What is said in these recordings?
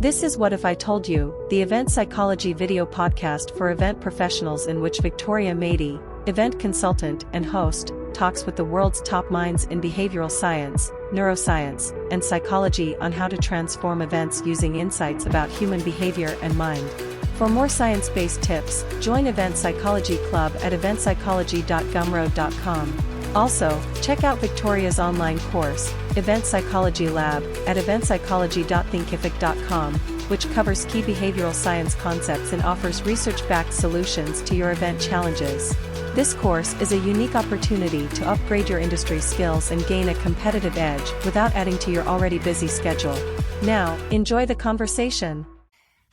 This is What If I Told You, the event psychology video podcast for event professionals in which Victoria WIITY, event consultant and host, talks with the world's top minds in behavioral science, neuroscience, and psychology on how to transform events using insights about human behavior and mind. For more science-based tips, join Event Psychology Club at eventpsychology.gumroad.com. Also, check out Victoria's online course, Event Psychology Lab, at eventpsychology.thinkific.com, which covers key behavioral science concepts and offers research-backed solutions to your event challenges. This course is a unique opportunity to upgrade your industry skills and gain a competitive edge without adding to your already busy schedule. Now, enjoy the conversation.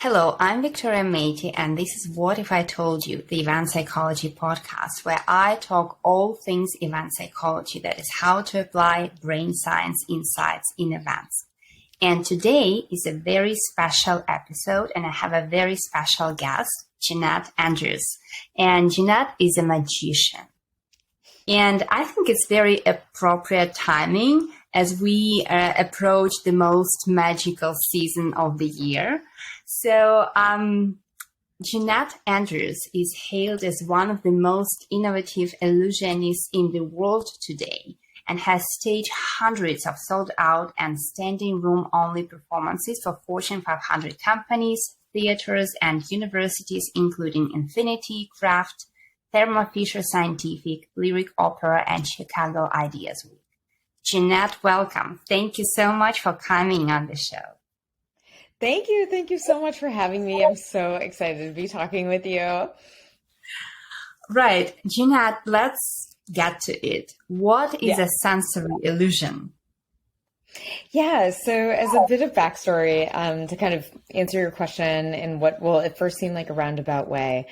Hello, I'm Victoria WIITY, and this is What If I Told You, the event psychology podcast, where I talk all things event psychology, that is how to apply brain science insights in events. And today is a very special episode, and I have a very special guest, Jeanette Andrews. And Jeanette is a magician. And I think it's very appropriate timing as we approach the most magical season of the year. So, Jeanette Andrews is hailed as one of the most innovative illusionists in the world today and has staged hundreds of sold-out and standing room-only performances for Fortune 500 companies, theaters, and universities, including Infiniti, Kraft, Thermo Fisher Scientific, Lyric Opera, and Chicago Ideas Week. Jeanette, welcome. Thank you so much for coming on the show. Thank you. Thank you so much for having me. I'm so excited to be talking with you. Right. Jeanette, let's get to it. What is a sensory illusion? Yeah, so as a bit of backstory, to kind of answer your question in what will at first seem like a roundabout way,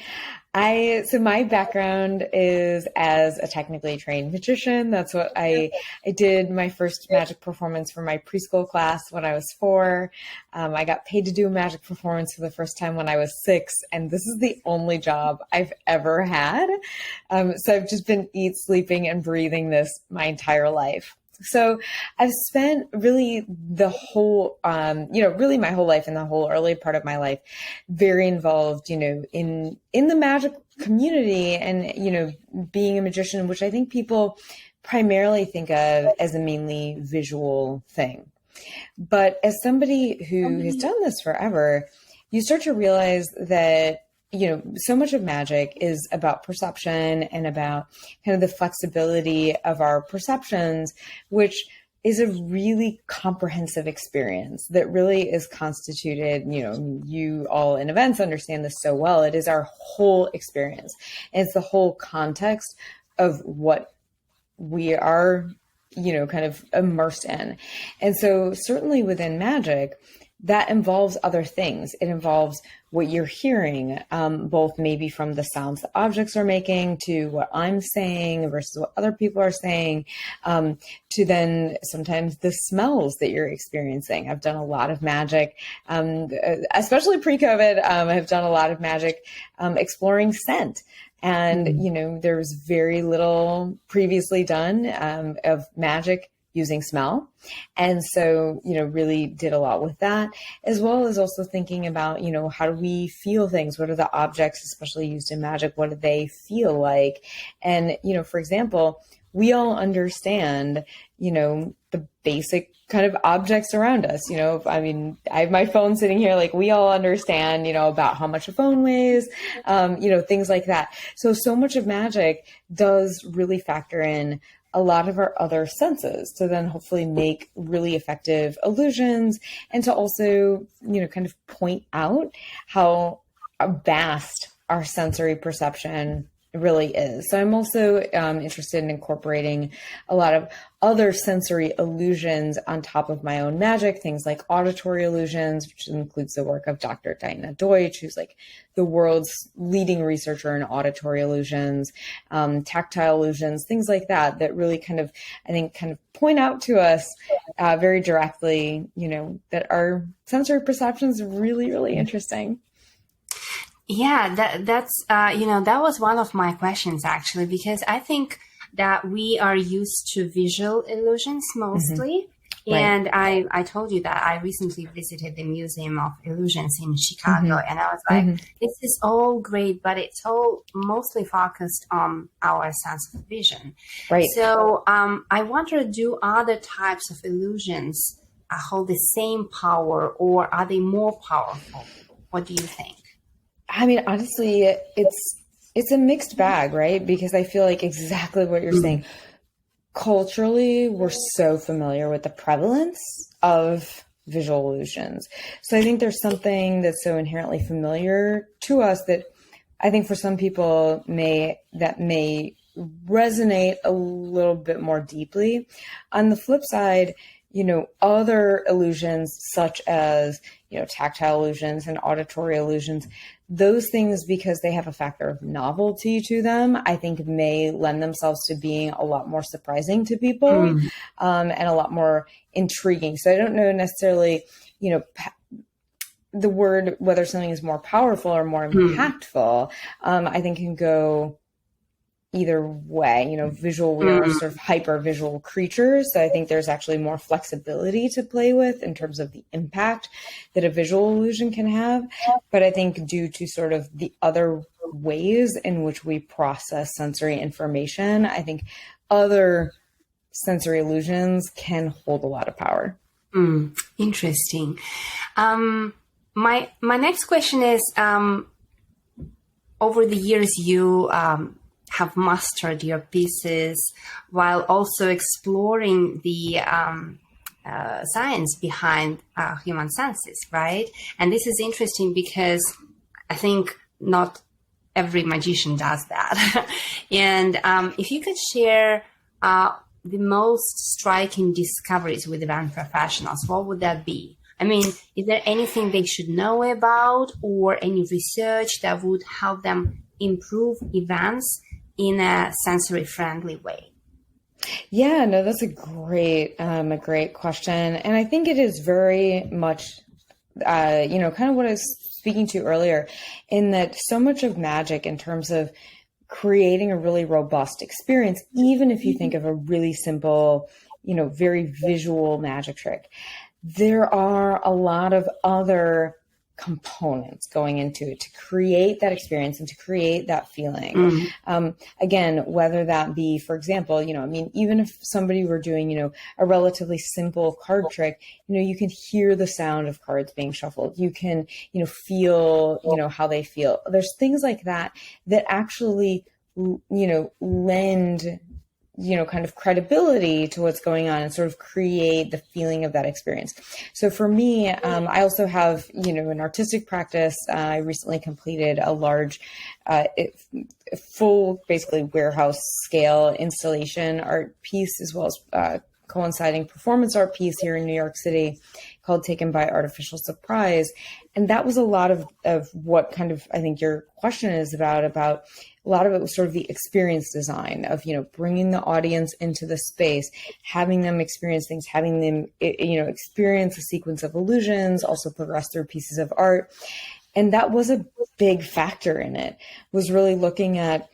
so my background is as a technically trained magician. That's what I did my first magic performance for my preschool class when I was 4. I got paid to do a magic performance for the first time when I was 6, and this is the only job I've ever had. So I've just been sleeping, and breathing this my entire life. So I've spent really the whole, really my whole life and the whole early part of my life very involved, in the magic community and, being a magician, which I think people primarily think of as a mainly visual thing. But as somebody who has done this forever, you start to realize that so much of magic is about perception and about kind of the flexibility of our perceptions, which is a really comprehensive experience that really is constituted, you all in events understand this so well. It is our whole experience. And it's the whole context of what we are, kind of immersed in. And so certainly within magic, that involves other things. It involves what you're hearing, both maybe from the sounds the objects are making to what I'm saying versus what other people are saying, to then sometimes the smells that you're experiencing. I've done a lot of magic, especially pre-COVID. I've done a lot of magic exploring scent. And, there was very little previously done of magic using smell. And so, really did a lot with that, as well as also thinking about, how do we feel things? What are the objects, especially used in magic? What do they feel like? And, for example, we all understand, the basic kind of objects around us. I have my phone sitting here, like we all understand, about how much a phone weighs, things like that. So much of magic does really factor in a lot of our other senses to then hopefully make really effective illusions and to also, kind of point out how vast our sensory perception really is. So I'm also interested in incorporating a lot of other sensory illusions on top of my own magic, things like auditory illusions, which includes the work of Dr. Diana Deutsch, who's like the world's leading researcher in auditory illusions, tactile illusions, things like that, that really kind of point out to us very directly, that our sensory perception is really, really interesting. Yeah, that's that was one of my questions actually, because I think that we are used to visual illusions mostly. Right. And I told you that I recently visited the Museum of Illusions in Chicago, and I was like, this is all great, but it's all mostly focused on our sense of vision. Right. So I wonder, do other types of illusions hold the same power, or are they more powerful? What do you think? I mean, honestly, it's a mixed bag, right? Because I feel like exactly what you're saying. Culturally, we're so familiar with the prevalence of visual illusions. So I think there's something that's so inherently familiar to us that I think for some people may resonate a little bit more deeply. On the flip side, other illusions such as, tactile illusions and auditory illusions, those things, because they have a factor of novelty to them, I think may lend themselves to being a lot more surprising to people, and a lot more intriguing. So I don't know necessarily, the word, whether something is more powerful or more impactful, I think can go either way. We are sort of hyper visual creatures. So I think there's actually more flexibility to play with in terms of the impact that a visual illusion can have. But I think due to sort of the other ways in which we process sensory information, I think other sensory illusions can hold a lot of power. Interesting. My next question is, over the years, you have mastered your pieces while also exploring the science behind human senses, right? And this is interesting because I think not every magician does that. And if you could share the most striking discoveries with event professionals, what would that be? I mean, is there anything they should know about, or any research that would help them improve events in a sensory-friendly way? Yeah, no, that's a great question. And I think it is very much, kind of what I was speaking to earlier, in that so much of magic in terms of creating a really robust experience, even if you think of a really simple, very visual magic trick, there are a lot of other components going into it to create that experience and to create that feeling. Again, whether that be, for example, even if somebody were doing, a relatively simple card trick, you can hear the sound of cards being shuffled. You can, feel, how they feel. There's things like that actually, lend kind of credibility to what's going on and sort of create the feeling of that experience. So for me, I also have, an artistic practice. I recently completed a large, full, basically warehouse scale installation art piece, as well as coinciding performance art piece here in New York City called Taken by Artificial Surprise. And that was a lot of what kind of, I think your question is about a lot of it was sort of the experience design of, bringing the audience into the space, having them experience things, having them, experience a sequence of illusions, also progress through pieces of art. And that was a big factor in it, was really looking at,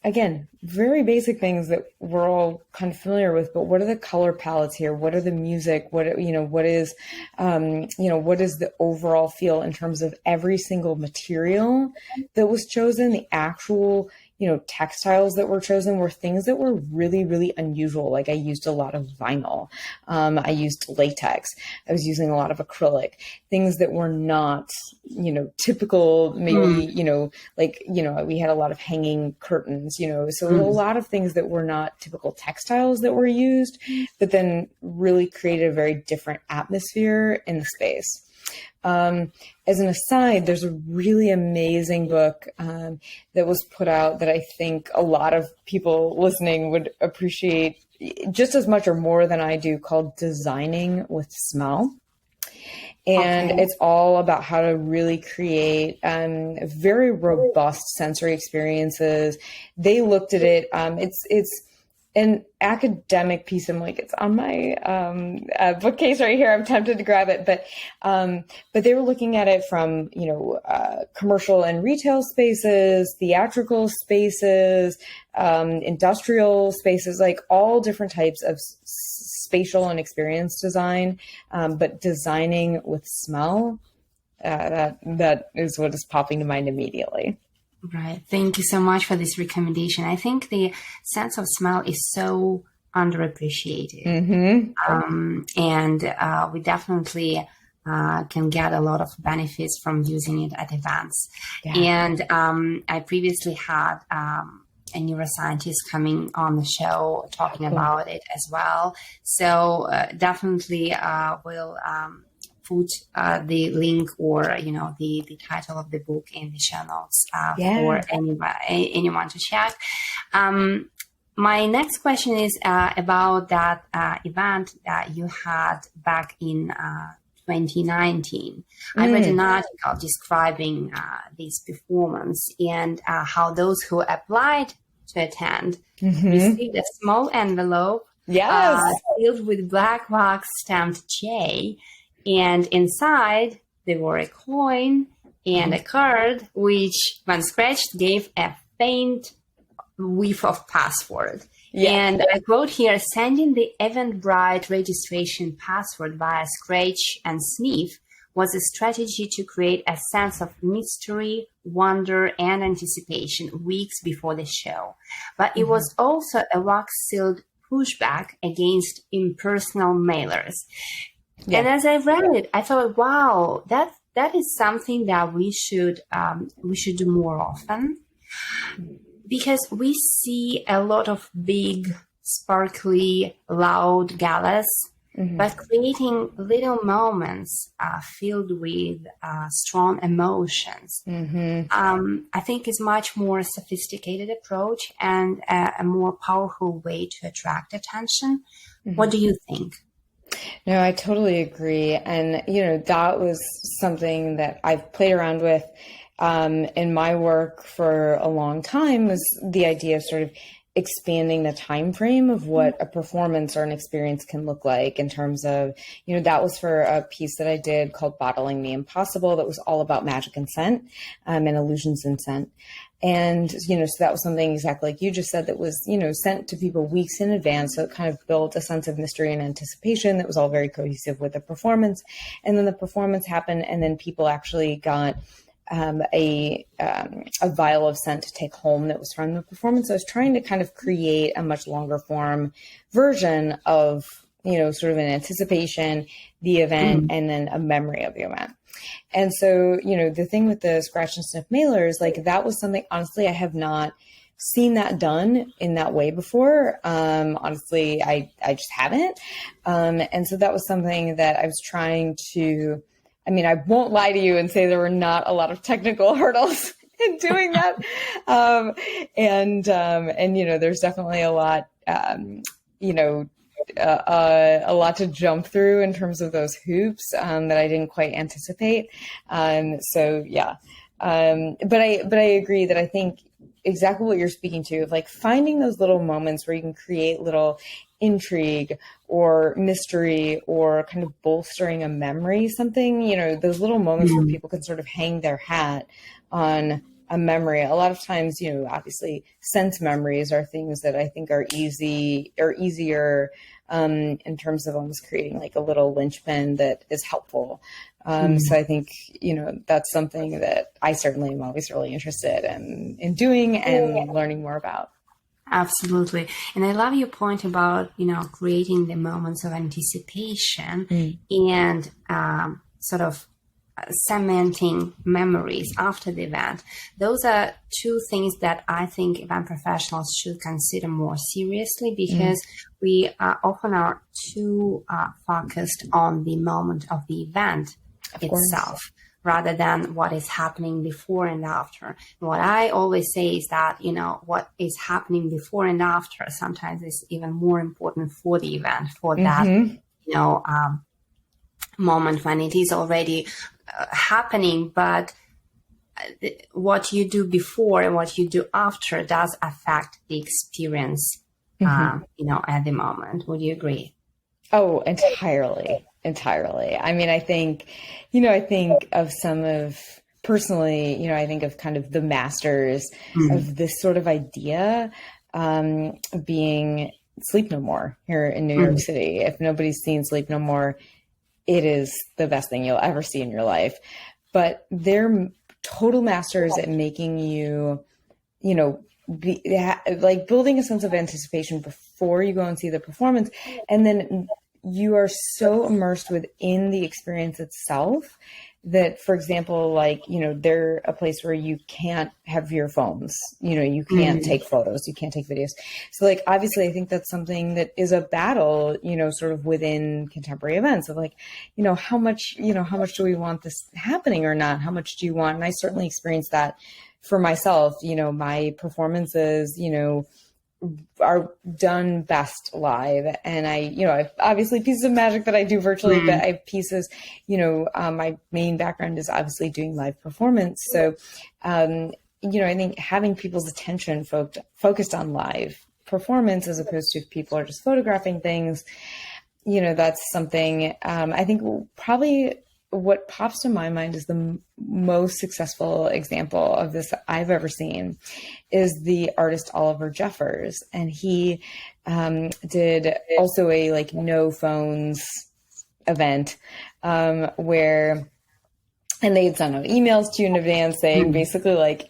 again, very basic things that we're all kind of familiar with, but what are the color palettes here? What are the music? What is the overall feel in terms of every single material that was chosen? The actual, textiles that were chosen were things that were really, really unusual. Like I used a lot of vinyl. I used latex. I was using a lot of acrylic, things that were not, typical, maybe, we had a lot of hanging curtains, so a lot of things that were not typical textiles that were used, but then really created a very different atmosphere in the space. As an aside, there's a really amazing book that was put out that I think a lot of people listening would appreciate just as much or more than I do, called Designing with Smell. And it's all about how to really create very robust sensory experiences. They looked at it. It's an academic piece. I'm like, it's on my bookcase right here. I'm tempted to grab it, but they were looking at it from, commercial and retail spaces, theatrical spaces, industrial spaces, like all different types of spatial and experience design, but designing with smell. That is what is popping to mind immediately. Right. Thank you so much for this recommendation. I think the sense of smell is so underappreciated. And we definitely can get a lot of benefits from using it at events. Yeah. And I previously had a neuroscientist coming on the show talking about it as well. So definitely we'll put the link or the title of the book in the show notes for anyone to check. My next question is about that event that you had back in 2019. I read an article describing this performance and how those who applied to attend received a small envelope filled with black wax stamped J. And inside, there were a coin and a card, which, when scratched, gave a faint whiff of password. Yeah. And I quote here, sending the Eventbrite registration password via scratch and sniff was a strategy to create a sense of mystery, wonder, and anticipation weeks before the show. But it was also a wax-sealed pushback against impersonal mailers. Yeah. And as I read it, I thought, wow, that is something that we should do more often, because we see a lot of big, sparkly, loud galas, but creating little moments filled with strong emotions. I think is much more sophisticated approach and a more powerful way to attract attention. What do you think? No, I totally agree. And, that was something that I've played around with in my work for a long time, was the idea of sort of expanding the time frame of what a performance or an experience can look like in terms of, that was for a piece that I did called Bottling the Impossible that was all about magic and scent and illusions and scent. And, so that was something exactly like you just said that was, sent to people weeks in advance. So it kind of built a sense of mystery and anticipation that was all very cohesive with the performance. And then the performance happened, and then people actually got a vial of scent to take home that was from the performance. So I was trying to kind of create a much longer form version of, sort of an anticipation, the event, and then a memory of the event. And so, the thing with the scratch and sniff mailers, like that was something, honestly, I have not seen that done in that way before. Honestly, I just haven't. And so that was something that I was trying to, I won't lie to you and say there were not a lot of technical hurdles in doing that. And there's definitely a lot, a lot to jump through in terms of those hoops that I didn't quite anticipate. So yeah, but I agree that I think exactly what you're speaking to, of like finding those little moments where you can create little intrigue or mystery or kind of bolstering a memory, something, those little moments where people can sort of hang their hat on a memory. A lot of times, obviously sense memories are things that I think are easier in terms of almost creating like a little linchpin that is helpful. So I think, that's something that I certainly am always really interested in doing and learning more about. Absolutely. And I love your point about, creating the moments of anticipation and sort of cementing memories after the event. Those are two things that I think event professionals should consider more seriously, because we often are too focused on the moment of the event itself, rather than what is happening before and after. And what I always say is that, what is happening before and after sometimes is even more important for the event, for that, moment when it is already happening. But what you do before and what you do after does affect the experience at the moment. Would you agree? Oh, entirely. Entirely. I mean, I think of personally, I think of kind of the masters of this sort of idea being Sleep No More here in New York City. If nobody's seen Sleep No More, it is the best thing you'll ever see in your life. But they're total masters at making you, like building a sense of anticipation before you go and see the performance. And then you are so immersed within the experience itself that, for example, they're a place where you can't have your phones, you can't take photos, you can't take videos. So obviously I think that's something that is a battle, sort of within contemporary events of how much do we want this happening or not? How much do you want? And I certainly experienced that for myself. My performances, are done best live. And I've obviously pieces of magic that I do virtually, but I have pieces, my main background is obviously doing live performance. So, I think having people's attention focused on live performance as opposed to if people are just photographing things, that's something, I think probably what pops to my mind is the most successful example of this I've ever seen is the artist Oliver Jeffers. And he did also a no phones event where, and they had sent out emails to you in advance saying basically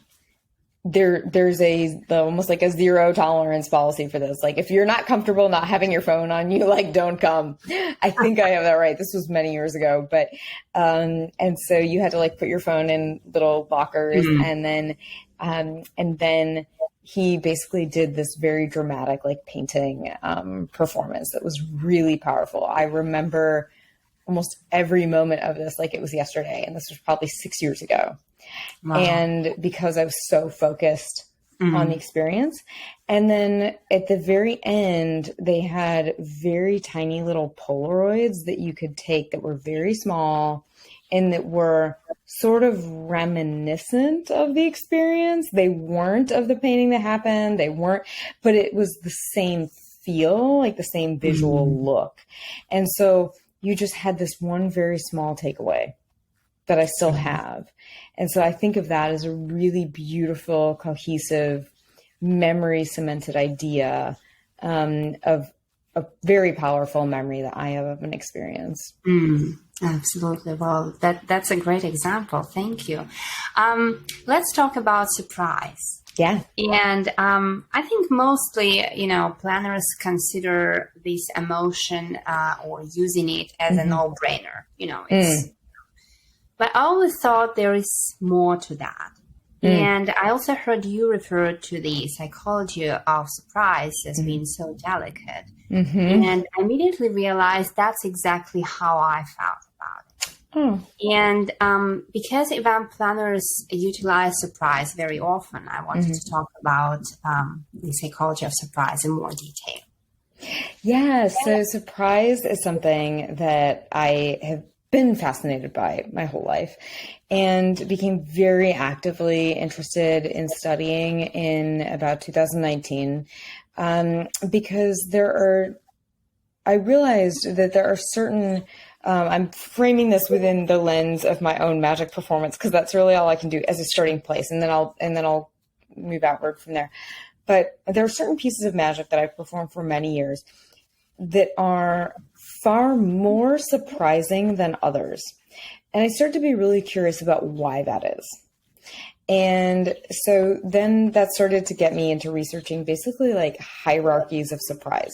there's almost like a zero tolerance policy for this. If you're not comfortable not having your phone on you, don't come. I think I have that right. This was many years ago, but, and so you had to put your phone in little lockers and then he basically did this very dramatic, painting, performance that was really powerful. I remember almost every moment of this, it was yesterday. And this was probably 6 years ago. Wow. And because I was so focused on the experience. And then at the very end, they had very tiny little Polaroids that you could take that were very small and that were sort of reminiscent of the experience. They weren't of the painting that happened. They weren't, but it was the same feel, the same visual look. And so you just had this one very small takeaway that I still have. And so I think of that as a really beautiful, cohesive, memory cemented idea of a very powerful memory that I have of an experience. Absolutely. Well, that's a great example. Thank you. Let's talk about surprise. Yeah. And I think mostly, planners consider this emotion or using it as a no-brainer. But I always thought there is more to that. And I also heard you refer to the psychology of surprise as being so delicate. And I immediately realized that's exactly how I felt about it. And because event planners utilize surprise very often, I wanted to talk about the psychology of surprise in more detail. Yeah, so surprise is something that I have been fascinated by my whole life and became very actively interested in studying in about 2019 because I realized that there are certain, I'm framing this within the lens of my own magic performance because that's really all I can do as a starting place, and then I'll move outward from there. But there are certain pieces of magic that I've performed for many years that are far more surprising than others. And I started to be really curious about why that is. And so then that started to get me into researching basically hierarchies of surprise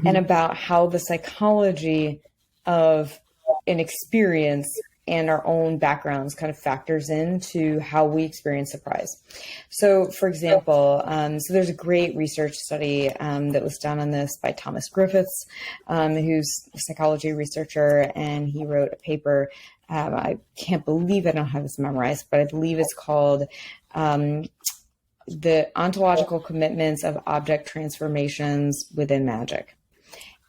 and about how the psychology of an experience and our own backgrounds kind of factors into how we experience surprise. So for example, so there's a great research study that was done on this by Thomas Griffiths, who's a psychology researcher, and he wrote a paper. I can't believe I don't have this memorized, but I believe it's called The Ontological Commitments of Object Transformations Within Magic.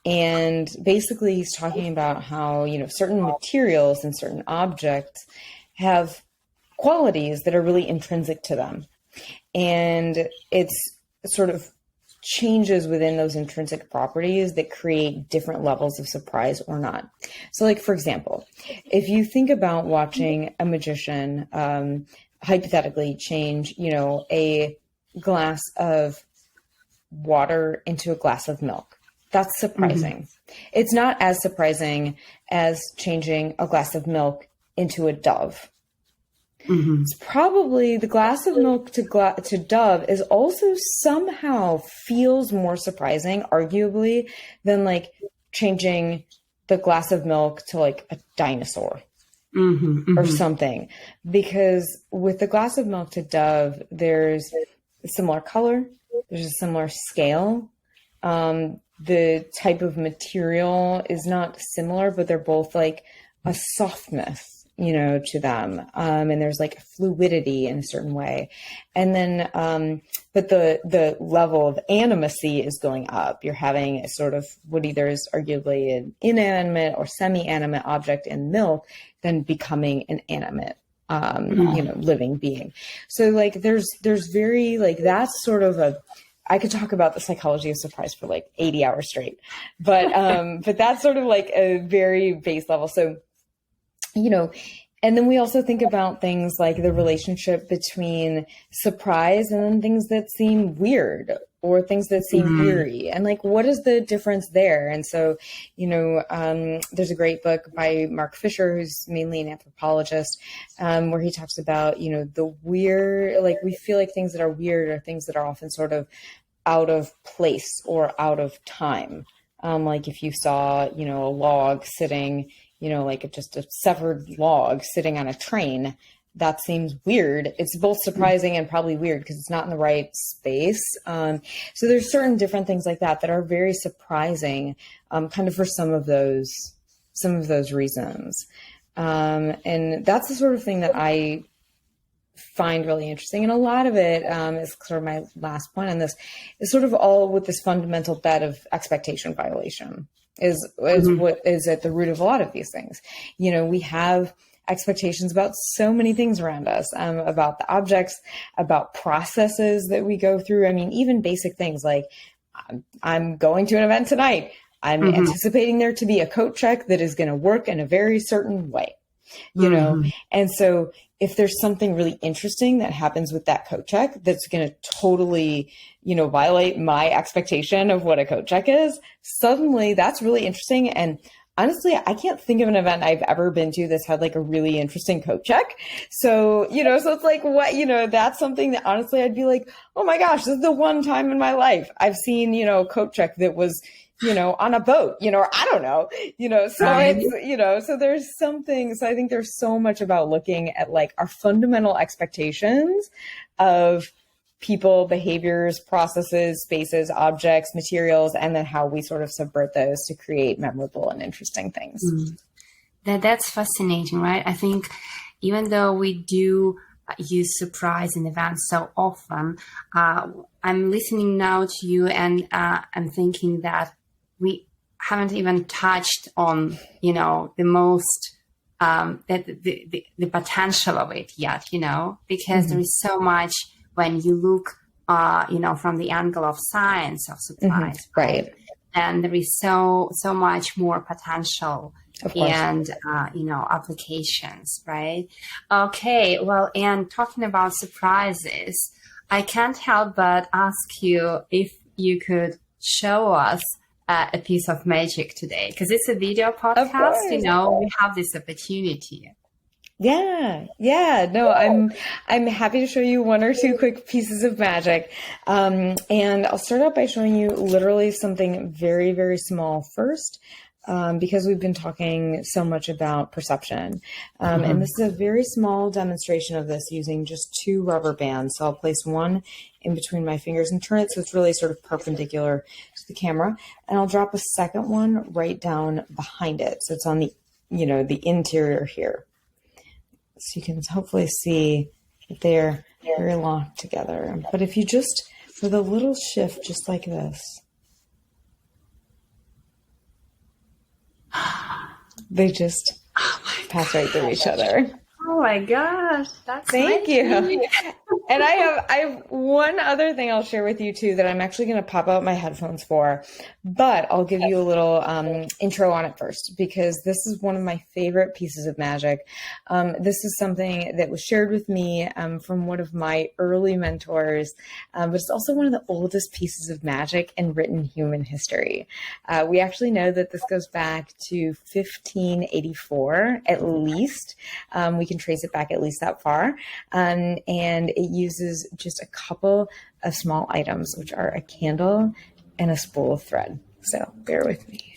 And basically he's talking about how, certain materials and certain objects have qualities that are really intrinsic to them. And it's sort of changes within those intrinsic properties that create different levels of surprise or not. So like, for example, if you think about watching a magician, hypothetically change, a glass of water into a glass of milk, that's surprising. Mm-hmm. It's not as surprising as changing a glass of milk into a dove. Mm-hmm. It's probably the glass of milk to dove is also somehow feels more surprising, arguably, than like changing the glass of milk to like a dinosaur or something. Because with the glass of milk to dove, there's a similar color, there's a similar scale. The type of material is not similar, but they're both like a softness, to them. And there's like a fluidity in a certain way. And then, but the level of animacy is going up. You're having a sort of what either is arguably an inanimate or semi-animate object in milk, then becoming an animate, living being. So like, there's very like, that's sort of I could talk about the psychology of surprise for like 80 hours straight, but that's sort of like a very base level. So, and then we also think about things like the relationship between surprise and then things that seem weird or things that seem eerie, and like, what is the difference there? And so, there's a great book by Mark Fisher, who's mainly an anthropologist, where he talks about, the weird, like we feel like things that are weird are things that are often sort of out of place or out of time. Like if you saw, a log sitting, like just a severed log sitting on a train, that seems weird. It's both surprising and probably weird because it's not in the right space. So there's certain different things like that are very surprising, kind of for some of those reasons. And that's the sort of thing that I find really interesting. And a lot of it is sort of my last point on this, is sort of all with this fundamental bet of expectation violation is what is at the root of a lot of these things. We have expectations about so many things around us, about the objects, about processes that we go through. I mean, even basic things like I'm going to an event tonight. I'm anticipating there to be a coat check that is going to work in a very certain way, and so if there's something really interesting that happens with that coat check that's going to totally, violate my expectation of what a coat check is, suddenly that's really interesting. And honestly, I can't think of an event I've ever been to that's had like a really interesting coat check. So, so it's like that's something that honestly I'd be like, oh my gosh, this is the one time in my life I've seen, a coat check that was, on a boat, or I don't know, so it's, so there's something, so I think there's so much about looking at like our fundamental expectations of people, behaviors, processes, spaces, objects, materials, and then how we sort of subvert those to create memorable and interesting things. That's fascinating, right? I think even though we do use surprise in events so often, I'm listening now to you and I'm thinking that we haven't even touched on, the most, the potential of it yet, because there is so much when you look, from the angle of science of surprise, right? And there is so much more potential and, applications, right? Okay. Well, and talking about surprises, I can't help but ask you if you could show us a piece of magic today, because it's a video podcast, we have this opportunity. Yeah. No, I'm happy to show you one or two quick pieces of magic. And I'll start out by showing you literally something very, very small first, because we've been talking so much about perception. And this is a very small demonstration of this using just 2 rubber bands. So I'll place one in between my fingers and turn it so it's really sort of perpendicular to the camera. And I'll drop a second one right down behind it. So it's on the, the interior here. So you can hopefully see that they're very locked together. But if you just, with a little shift just like this, they just pass right through each other. Oh my gosh, that's Thank you. And I have one other thing I'll share with you too that I'm actually going to pop out my headphones for, but I'll give you a little intro on it first, because this is one of my favorite pieces of magic. This is something that was shared with me from one of my early mentors, but it's also one of the oldest pieces of magic in written human history. We actually know that this goes back to 1584 at least. We can trace it back at least that far. And it uses just a couple of small items, which are a candle and a spool of thread. So bear with me.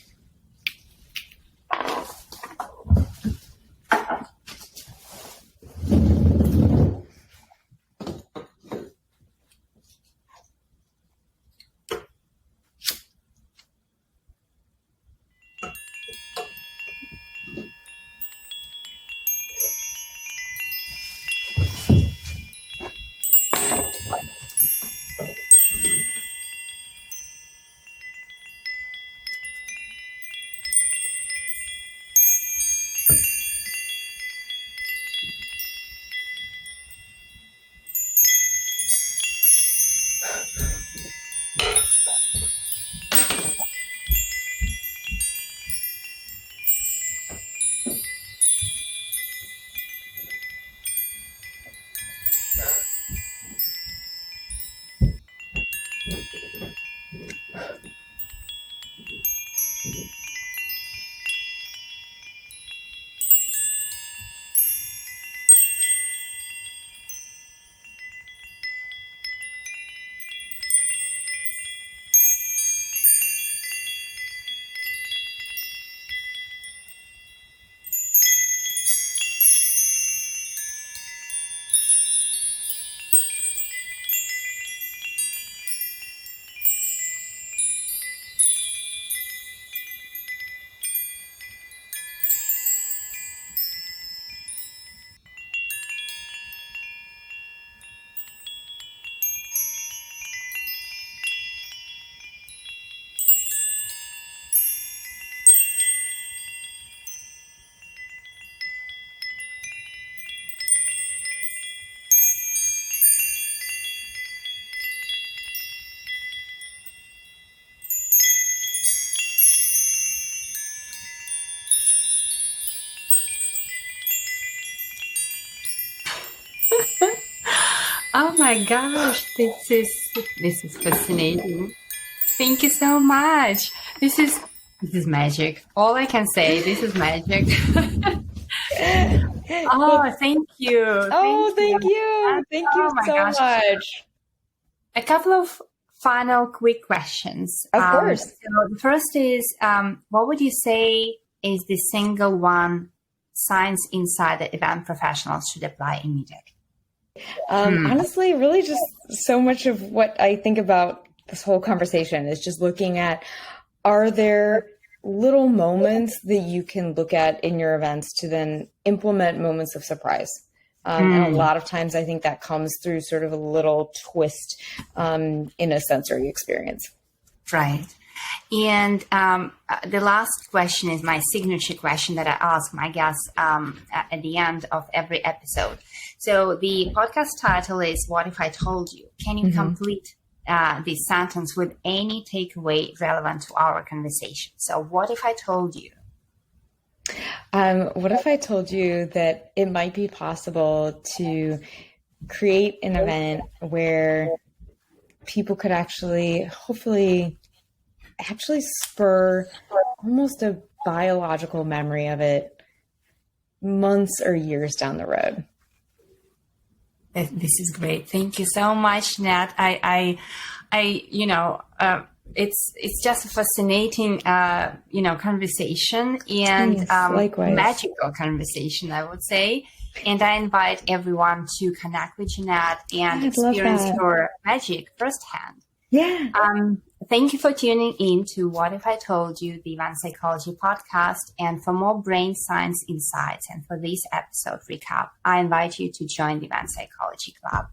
Oh my gosh, this is fascinating. Thank you so much. This is magic. All I can say, this is magic. Oh, thank you. Oh, thank you. Thank you so much. A couple of final quick questions. Of course. So the first is, what would you say is the single one science insight that event professionals should apply immediately? Honestly, really just so much of what I think about this whole conversation is just looking at, are there little moments that you can look at in your events to then implement moments of surprise? And a lot of times I think that comes through sort of a little twist in a sensory experience. Right. And the last question is my signature question that I ask my guests at the end of every episode. So the podcast title is What If I Told You? Can you complete this sentence with any takeaway relevant to our conversation? So what if I told you? What if I told you that it might be possible to create an event where people could hopefully spur almost a biological memory of it months or years down the road? This is great. Thank you so much, Nat. It's just a fascinating, conversation and magical conversation, I would say. And I invite everyone to connect with Jeanette and experience her magic firsthand. Yeah. Thank you for tuning in to What If I Told You, the Event Psychology podcast. And for more brain science insights and for this episode recap, I invite you to join the Event Psychology Club.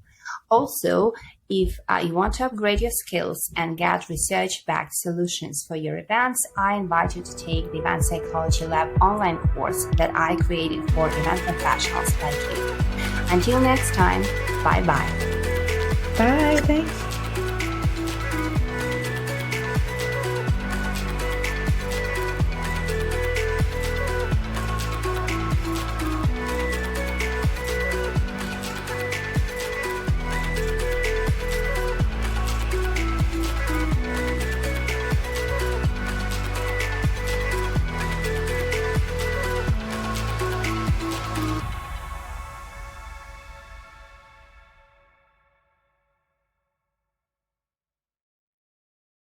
Also, if you want to upgrade your skills and get research-backed solutions for your events, I invite you to take the Event Psychology Lab online course that I created for event professionals like you. Until next time, bye-bye. Bye. Thanks.